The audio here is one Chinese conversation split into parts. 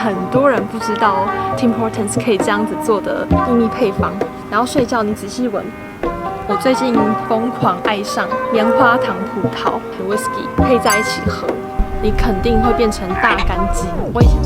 很多人不知道 Tim Hortons 可以这样子做的秘密配方。然后睡觉你仔细闻，我最近疯狂爱上棉花糖葡萄和 whisky 配在一起喝，你肯定会变成大干鸡。我以前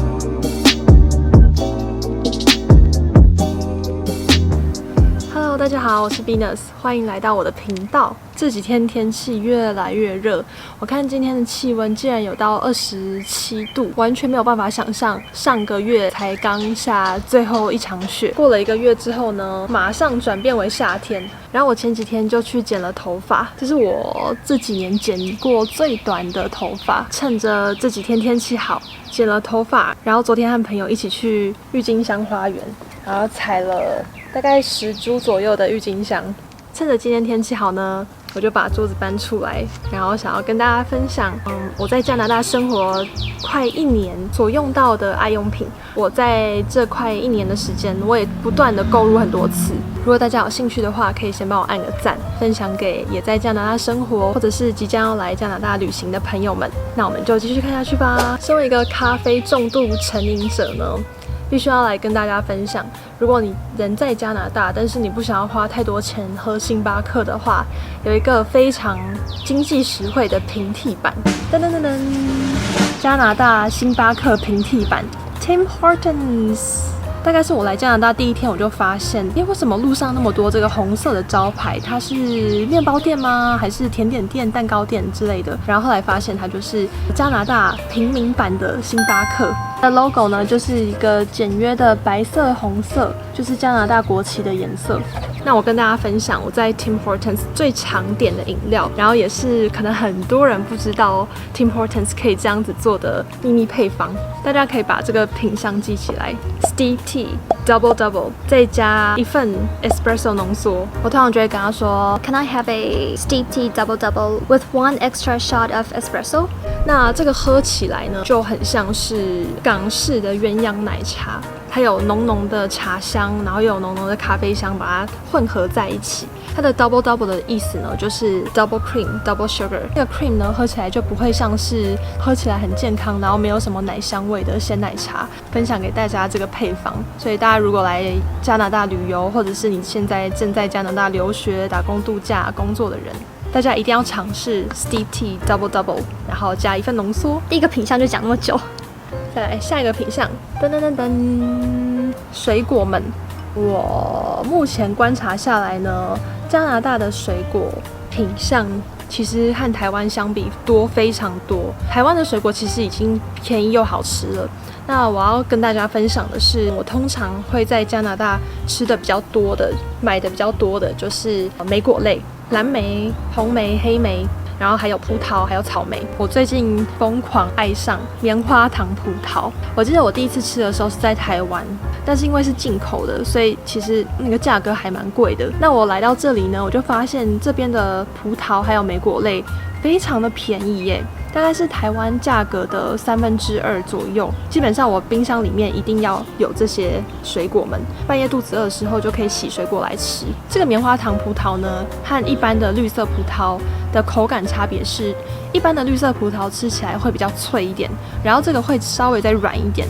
Hello， 大家好，我是 Venus， 欢迎来到我的频道。这几天天气越来越热，我看今天的气温竟然有到27度，完全没有办法想象上个月才刚下最后一场雪，过了1个月之后呢，马上转变为夏天。然后我前几天就去剪了头发，这是我这几年剪过最短的头发，趁着这几天天气好，剪了头发。然后昨天和朋友一起去郁金香花园，然后采了大概10株左右的郁金香。趁着今天天气好呢，我就把桌子搬出来，然后想要跟大家分享，我在加拿大生活快1年所用到的爱用品。我在这快1年的时间，我也不断的购入很多次。如果大家有兴趣的话，可以先帮我按个赞，分享给也在加拿大生活或者是即将要来加拿大旅行的朋友们。那我们就继续看下去吧。身为一个咖啡重度成瘾者呢，必须要来跟大家分享，如果你人在加拿大，但是你不想要花太多钱喝星巴克的话，有一个非常经济实惠的平替版。噔噔噔噔，加拿大星巴克平替版 Tim Hortons。大概是我来加拿大第1天，我就发现，为什么路上那么多这个红色的招牌？它是面包店吗？还是甜点店、蛋糕店之类的？然后后来发现它就是加拿大平民版的星巴克。它的 logo 呢，就是一个简约的白色、红色，就是加拿大国旗的颜色。那我跟大家分享我在 Tim Hortons 最常点的饮料，然后也是可能很多人不知道 Tim Hortons 可以这样子做的秘密配方。大家可以把这个品项记起来 ：Steep Tea Double Double， 再加1份 Espresso 浓缩。我通常就会跟他说 Can I have a steep tea double double with 1 extra shot of espresso？ 那这个喝起来呢，就很像是港式的鸳鸯奶茶，它有浓浓的茶香，然后又有浓浓的咖啡香，把它混合在一起。它的 double double 的意思呢，就是 double cream double sugar。那个 cream 呢，喝起来就不会像是喝起来很健康，然后没有什么奶香味的鲜奶茶。分享给大家这个配方，所以大家如果来加拿大旅游，或者是你现在正在加拿大留学、打工度假、工作的人，大家一定要尝试 Steep Tea Double Double， 然后加1份浓缩。第一个品项就讲那么久，再来下一个品项，噔噔噔噔，水果们。我目前观察下来呢，加拿大的水果品项其实和台湾相比多非常多。台湾的水果其实已经便宜又好吃了。那我要跟大家分享的是，我通常会在加拿大吃的比较多的、买的比较多的就是莓果类，蓝莓、红莓、黑莓，然后还有葡萄，还有草莓。我最近疯狂爱上棉花糖葡萄。我记得我第一次吃的时候是在台湾，但是因为是进口的，所以其实那个价格还蛮贵的。那我来到这里呢，我就发现这边的葡萄还有莓果类非常的便宜耶，大概是台湾价格的2/3左右。基本上我冰箱里面一定要有这些水果们，半夜肚子饿的时候就可以洗水果来吃。这个棉花糖葡萄呢，和一般的绿色葡萄的口感差别是，一般的绿色葡萄吃起来会比较脆一点，然后这个会稍微再软一点。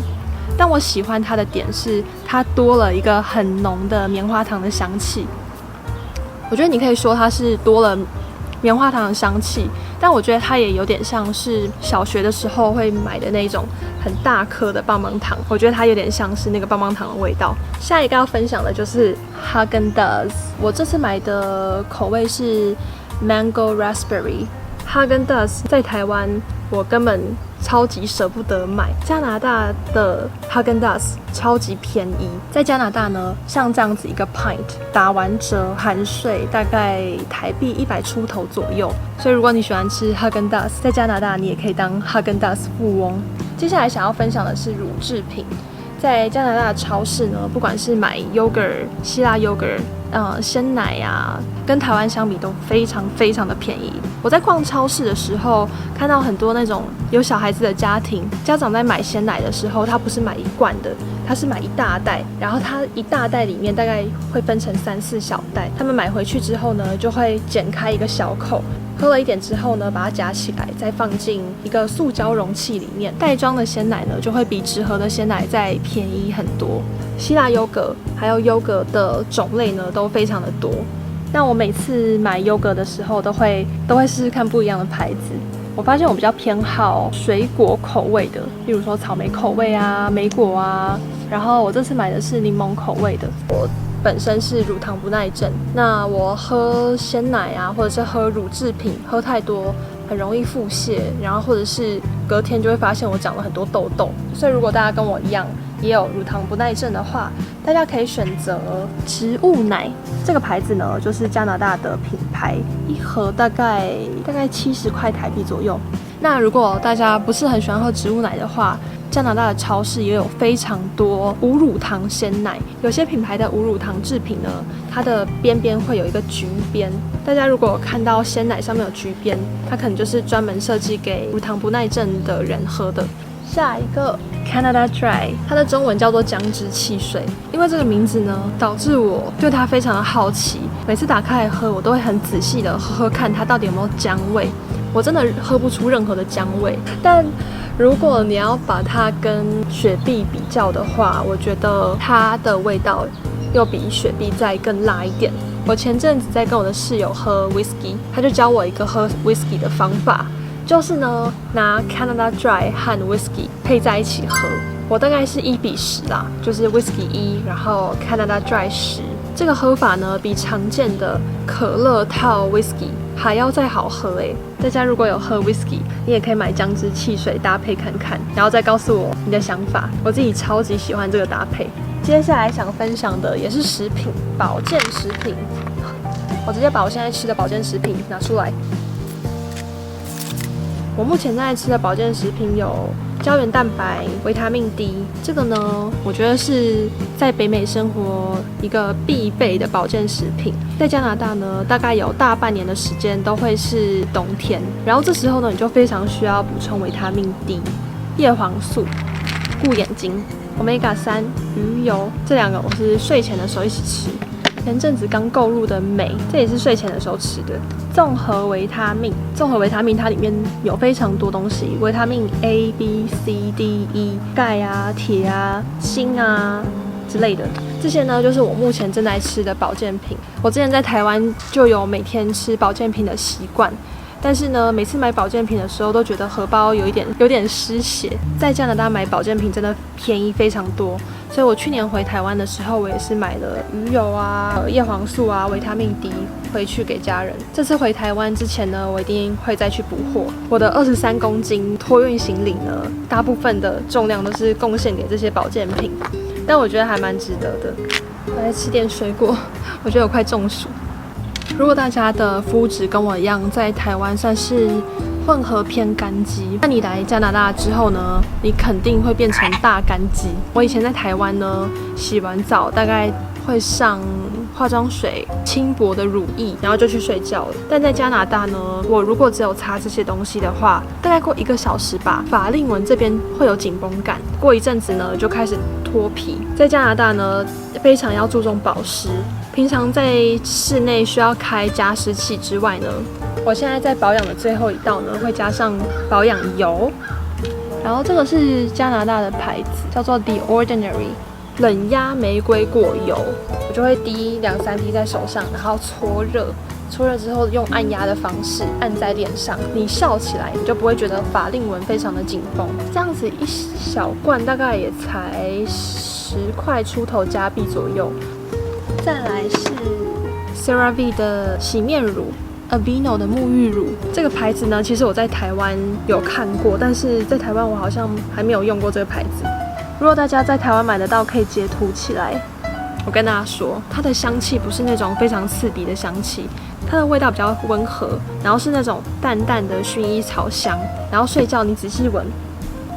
但我喜欢它的点是，它多了一个很浓的棉花糖的香气。我觉得你可以说它是多了棉花糖的香气，但我觉得它也有点像是小学的时候会买的那种很大颗的棒棒糖，我觉得它有点像是那个棒棒糖的味道。下一个要分享的就是 Häagen-Dazs， 我这次买的口味是 Mango Raspberry。Häagen-Dazs 在台湾我根本超级舍不得买，加拿大的 Häagen-Dazs 超级便宜。在加拿大呢，像这样子一个 pint 打完折含税大概台币100出头左右，所以如果你喜欢吃 Häagen-Dazs， 在加拿大你也可以当 Häagen-Dazs 富翁。接下来想要分享的是乳制品。在加拿大的超市呢，不管是买 yogurt、希腊 yogurt、鲜奶啊，跟台湾相比都非常非常的便宜。我在逛超市的时候，看到很多那种有小孩子的家庭，家长在买鲜奶的时候，他不是买1罐的，他是买1大袋，然后他1大袋里面大概会分成3、4小袋，他们买回去之后呢，就会剪开一个小口。喝了一点之后呢，把它夹起来，再放进一个塑胶容器里面。袋装的鲜奶呢，就会比纸盒的鲜奶再便宜很多。希腊优格还有优格的种类呢，都非常的多。那我每次买优格的时候，都会试试看不一样的牌子。我发现我比较偏好水果口味的，例如说草莓口味啊、莓果啊。然后我这次买的是柠檬口味的。我本身是乳糖不耐症，那我喝鲜奶啊，或者是喝乳制品，喝太多很容易腹泻，然后或者是隔天就会发现我长了很多痘痘。所以如果大家跟我一样也有乳糖不耐症的话，大家可以选择植物奶。这个牌子呢，就是加拿大的品牌，一盒大概70块台币左右。那如果大家不是很喜欢喝植物奶的话，加拿大的超市也有非常多无乳糖鲜奶。有些品牌的无乳糖制品呢，它的边边会有一个橘边。大家如果看到鲜奶上面有橘边，它可能就是专门设计给乳糖不耐症的人喝的。下一个 Canada Dry， 它的中文叫做姜汁汽水。因为这个名字呢，导致我对它非常的好奇。每次打开来喝，我都会很仔细的喝喝看它到底有没有姜味。我真的喝不出任何的姜味，但如果你要把它跟雪碧比较的话，我觉得它的味道又比雪碧再更辣一点。我前阵子在跟我的室友喝 whisky， 他就教我一个喝 whisky 的方法，就是呢拿 Canada Dry 和 whisky 配在一起喝。我大概是1:10啦，就是 whisky 1，然后 Canada Dry 10。这个喝法呢，比常见的可乐套 whisky 还要再好喝诶。大家如果有喝 whisky， 你也可以买姜汁汽水搭配看看，然后再告诉我你的想法。我自己超级喜欢这个搭配。接下来想分享的也是食品，保健食品。我直接把我现在吃的保健食品拿出来。我目前在吃的保健食品有胶原蛋白、维他命 D， 这个呢，我觉得是在北美生活一个必备的保健食品。在加拿大呢，大概有大半年的时间都会是冬天，然后这时候呢，你就非常需要补充维他命 D、叶黄素、顾眼睛、Omega 3、鱼油，这2个我是睡前的时候一起吃。前阵子刚购入的镁，这也是睡前的时候吃的。综合维他命它里面有非常多东西，维他命 A、B、C、D、E， 钙啊、铁啊、锌啊之类的。这些呢，就是我目前正在吃的保健品。我之前在台湾就有每天吃保健品的习惯。但是呢，每次买保健品的时候都觉得荷包有点失血。在加拿大买保健品真的便宜非常多，所以我去年回台湾的时候，我也是买了鱼油啊、叶黄素啊、维他命 D 回去给家人。这次回台湾之前呢，我一定会再去补货。我的23公斤托运行李呢，大部分的重量都是贡献给这些保健品，但我觉得还蛮值得的。来吃点水果，我觉得我快中暑。如果大家的肤质跟我一样，在台湾算是混合偏干肌，那你来加拿大之后呢，你肯定会变成大干肌。我以前在台湾呢，洗完澡大概会上化妆水、轻薄的乳液，然后就去睡觉了。但在加拿大呢，我如果只有擦这些东西的话，大概过1个小时吧，法令纹这边会有紧绷感，过一阵子呢就开始脱皮。在加拿大呢，非常要注重保湿。平常在室内需要开加湿器之外呢，我现在在保养的最后一道呢，会加上保养油。然后这个是加拿大的牌子，叫做 The Ordinary 冷压玫瑰果油，我就会滴2-3滴在手上，然后搓热。搓热之后用按压的方式按在脸上，你笑起来你就不会觉得法令纹非常的紧绷。这样子一小罐大概也才10块出头加币左右。再来是 CeraVe 的洗面乳 ，Aveeno 的沐浴乳。这个牌子呢，其实我在台湾有看过，但是在台湾我好像还没有用过这个牌子。如果大家在台湾买得到，可以截图起来。我跟大家说，它的香气不是那种非常刺鼻的香气，它的味道比较温和，然后是那种淡淡的薰衣草香。然后睡觉你仔细闻，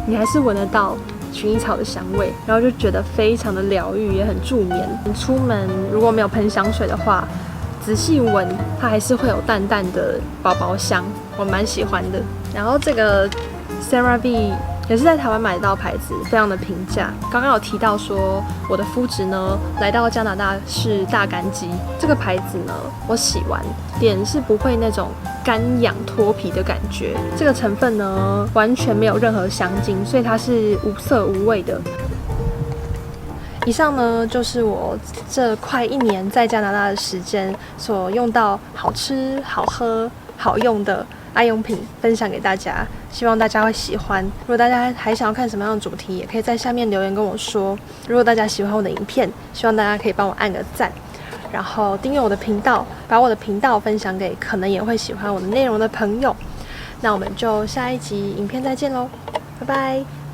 你还是闻得到薰衣草的香味，然后就觉得非常的疗愈，也很助眠。你出门如果没有喷香水的话，仔细闻，它还是会有淡淡的宝宝香，我蛮喜欢的。然后这个 CeraVe 也是在台湾买得到牌子，非常的平价。刚刚有提到说我的肤质呢，来到加拿大是大干肌，这个牌子呢，我洗完脸是不会那种干痒脱皮的感觉。这个成分呢，完全没有任何香精，所以它是无色无味的。以上呢就是我这快1年在加拿大的时间所用到好吃、好喝、好用的爱用品，分享给大家，希望大家会喜欢。如果大家还想要看什么样的主题，也可以在下面留言跟我说。如果大家喜欢我的影片，希望大家可以帮我按个赞，然后订阅我的频道，把我的频道分享给可能也会喜欢我的内容的朋友。那我们就下一集影片再见喽，拜拜。